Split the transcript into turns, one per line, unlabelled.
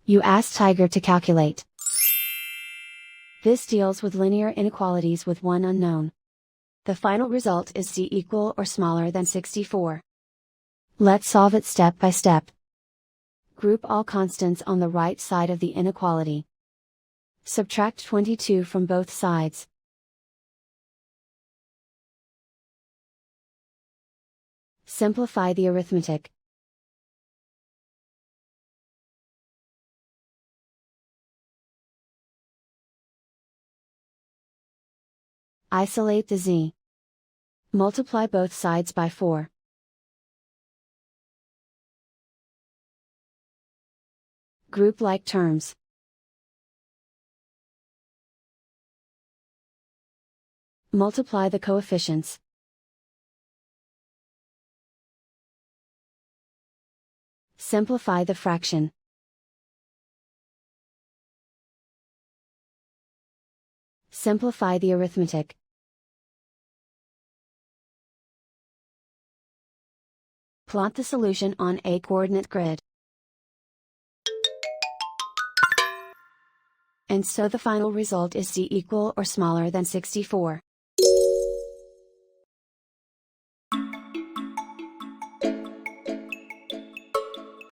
You ask Tiger to calculate. This deals with linear inequalities with one unknown. The final result is c equal or smaller than 64. Let's solve it step by step. Group all constants on the right side of the inequality. Subtract 22 from both sides. Simplify the arithmetic. Isolate the z. Multiply both sides by 4. Group like terms. Multiply the coefficients. Simplify the fraction. Simplify the arithmetic. Plot the solution on a coordinate grid. And so the final result is c equal or smaller than 64.